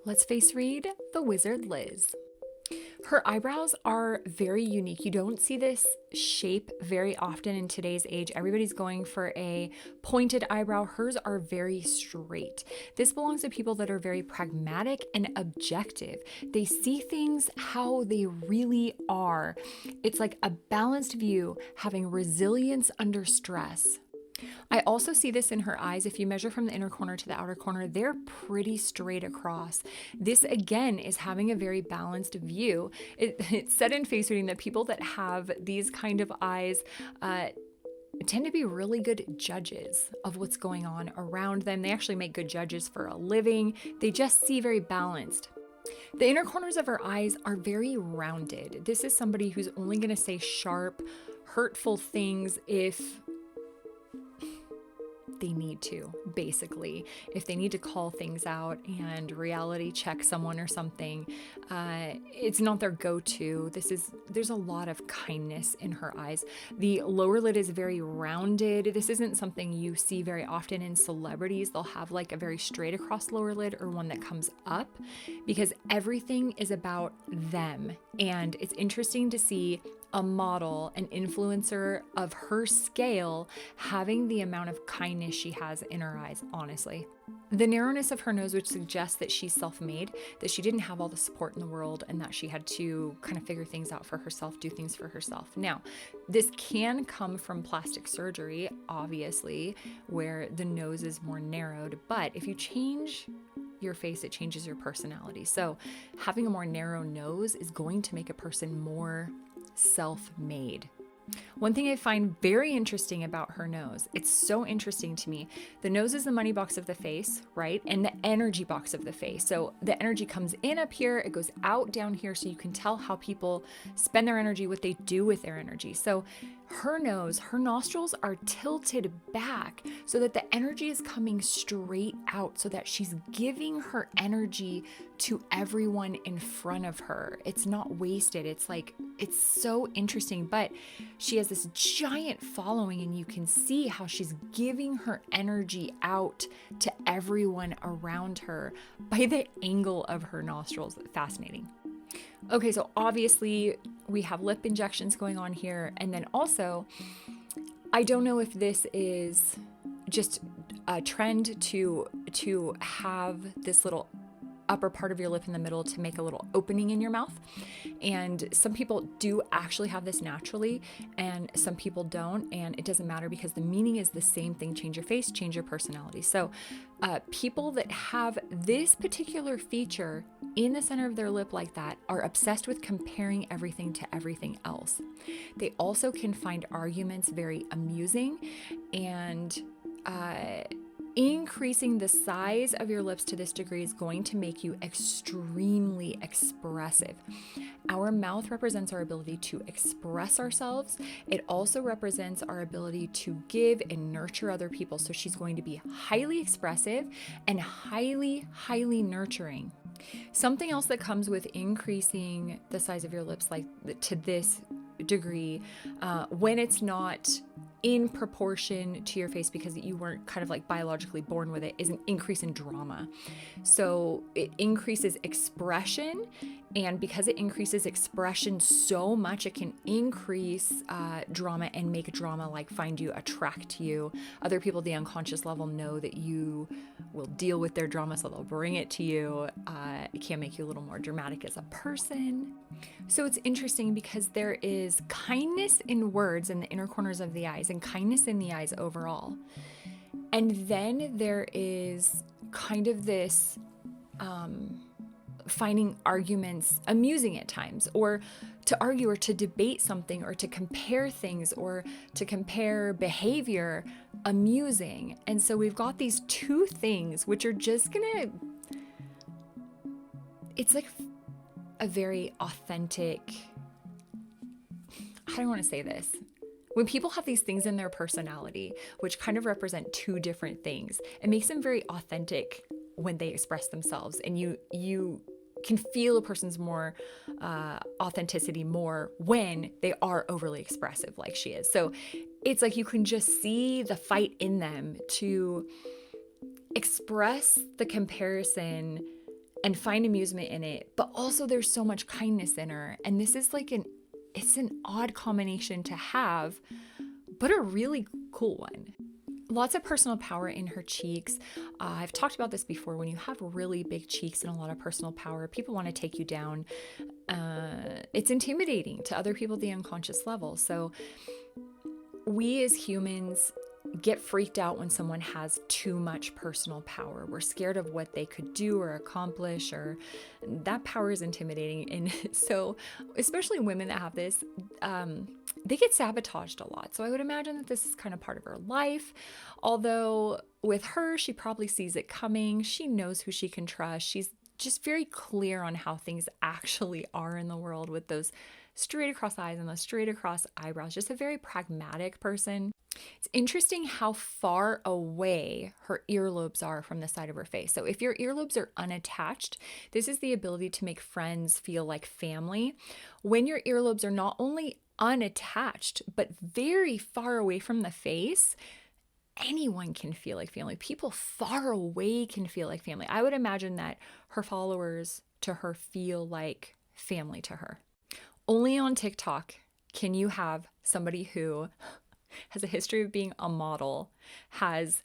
Let's face read the Wizzard Lizz. Her eyebrows are very unique. You don't see this shape very often in today's age. Everybody's going for a pointed eyebrow. Hers are very straight. This belongs to people that are very pragmatic and objective. They see things how they really are. It's like a balanced view, having resilience under stress. I also see this in her eyes. If you measure from the inner corner to the outer corner, they're pretty straight across. This again is having a very balanced view. It's said in face reading that people that have these kind of eyes tend to be really good judges of what's going on around them. They actually make good judges for a living. They just see very balanced. The inner corners of her eyes are very rounded. This is somebody who's only going to say sharp, hurtful things if they need to, basically. If they need to call things out and reality check someone or something, it's not their go-to. There's a lot of kindness in her eyes. The lower lid is very rounded. This isn't something you see very often in celebrities. They'll have like a very straight across lower lid or one that comes up, because everything is about them. And it's interesting to see a model, an influencer of her scale, having the amount of kindness she has in her eyes, honestly. The narrowness of her nose, which suggests that she's self-made, that she didn't have all the support in the world, and that she had to kind of figure things out for herself, do things for herself. Now, this can come from plastic surgery, obviously, where the nose is more narrowed, but if you change your face, it changes your personality. So having a more narrow nose is going to make a person more self-made. One thing I find very interesting about her nose, it's so interesting to me. The nose is the money box of the face, right? And the energy box of the face. So the energy comes in up here, it goes out down here, so you can tell how people spend their energy, what they do with their energy. So her nose, her nostrils are tilted back so that the energy is coming straight out, so that she's giving her energy to everyone in front of her. It's not wasted. It's so interesting, but she has this giant following, and you can see how she's giving her energy out to everyone around her by the angle of her nostrils. Fascinating. Okay, so obviously we have lip injections going on here. And then also, I don't know if this is just a trend to have this little upper part of your lip in the middle to make a little opening in your mouth. And some people do actually have this naturally, and some people don't, and it doesn't matter because the meaning is the same thing. Change your face, change your personality. So people that have this particular feature in the center of their lip like that are obsessed with comparing everything to everything else. They also can find arguments very amusing, and increasing the size of your lips to this degree is going to make you extremely expressive. Our mouth represents our ability to express ourselves. It also represents our ability to give and nurture other people. So she's going to be highly expressive and highly, highly nurturing. Something else that comes with increasing the size of your lips like to this degree, when it's not in proportion to your face because you weren't kind of like biologically born with it, is an increase in drama. So it increases expression, and because it increases expression so much, it can increase drama and make drama like find you, attract you. Other people at the unconscious level know that you will deal with their drama, so they'll bring it to you. It can make you a little more dramatic as a person. So it's interesting because there is kindness in words in the inner corners of the eyes and kindness in the eyes overall. And then there is kind of this finding arguments amusing at times, or to argue or to debate something or to compare things or to compare behavior amusing. And so we've got these two things which are just it's like a very authentic, I don't want to say this. When people have these things in their personality, which kind of represent two different things, it makes them very authentic when they express themselves. And you can feel a person's more authenticity more when they are overly expressive like she is. So it's like you can just see the fight in them to express the comparison and find amusement in it, but also there's so much kindness in her. And this is like it's an odd combination to have, but a really cool one. Lots of personal power in her cheeks. I've talked about this before. When you have really big cheeks and a lot of personal power, people want to take you down. It's intimidating to other people at the unconscious level. So we as humans get freaked out when someone has too much personal power. We're scared of what they could do or accomplish, or that power is intimidating. And so, especially women that have this, they get sabotaged a lot. So I would imagine that this is kind of part of her life. Although with her, she probably sees it coming. She knows who she can trust. She's just very clear on how things actually are in the world with those straight across eyes and those straight across eyebrows. Just a very pragmatic person. It's interesting how far away her earlobes are from the side of her face. So if your earlobes are unattached, this is the ability to make friends feel like family. When your earlobes are not only unattached, but very far away from the face, anyone can feel like family. People far away can feel like family. I would imagine that her followers to her feel like family to her. Only on TikTok can you have somebody who has a history of being a model, has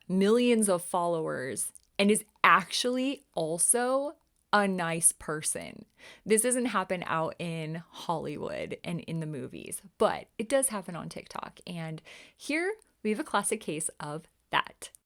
millions of followers, and is actually also a nice person. This doesn't happen out in Hollywood and in the movies, but it does happen on TikTok. And here we have a classic case of that.